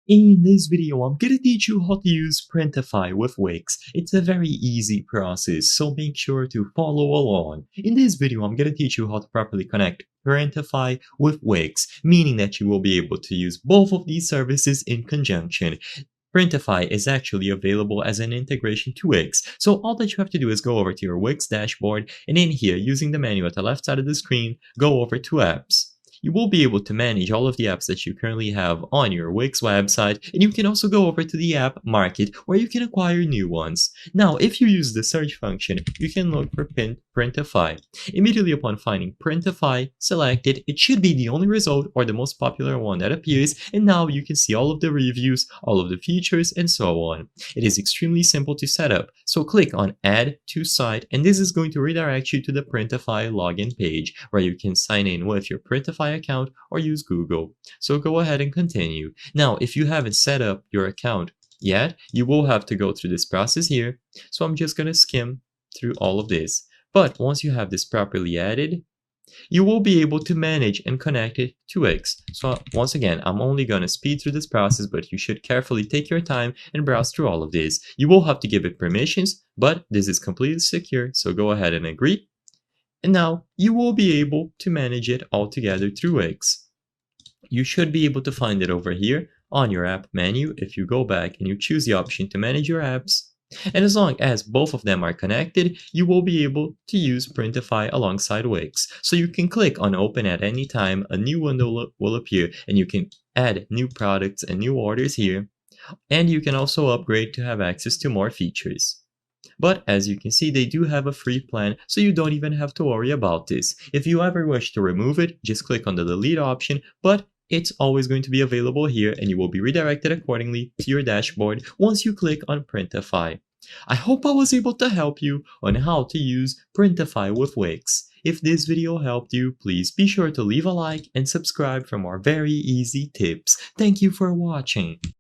In this video, I'm gonna teach you how to use Printify with Wix. It's a very easy process, so make sure to follow along. In this video, I'm gonna teach you how to properly connect Printify with Wix, meaning that you will be able to use both of these services in conjunction. Printify is actually available as an integration to Wix, so all that you have to do is go over to your Wix dashboard, and in here, using the menu at the left side of the screen, go over to Apps. You will be able to manage all of the apps that you currently have on your Wix website, and you can also go over to the app market where you can acquire new ones. Now, if you use the search function, you can look for Printify. Immediately upon finding Printify selected, it should be the only result or the most popular one that appears, and now you can see all of the reviews, all of the features, and so on. It is extremely simple to set up, so click on Add to Site, and this is going to redirect you to the Printify login page where you can sign in with your Printify account or use Google. So go ahead and continue. Now, if you haven't set up your account yet, you will have to go through this process here. So I'm just going to skim through all of this. But once you have this properly added, you will be able to manage and connect it to Wix. So once again, I'm only going to speed through this process, but you should carefully take your time and browse through all of this. You will have to give it permissions, but this is completely secure, so go ahead and agree. And now you will be able to manage it all together through Wix. You should be able to find it over here on your app menu if you go back and you choose the option to manage your apps. And as long as both of them are connected, you will be able to use Printify alongside Wix. So you can click on open at any time, a new window will appear, and you can add new products and new orders here. And you can also upgrade to have access to more features. But as you can see, they do have a free plan, so you don't even have to worry about this. If you ever wish to remove it, just click on the delete option, but it's always going to be available here and you will be redirected accordingly to your dashboard once you click on Printify. I hope I was able to help you on how to use Printify with Wix. If this video helped you, please be sure to leave a like and subscribe for more very easy tips. Thank you for watching.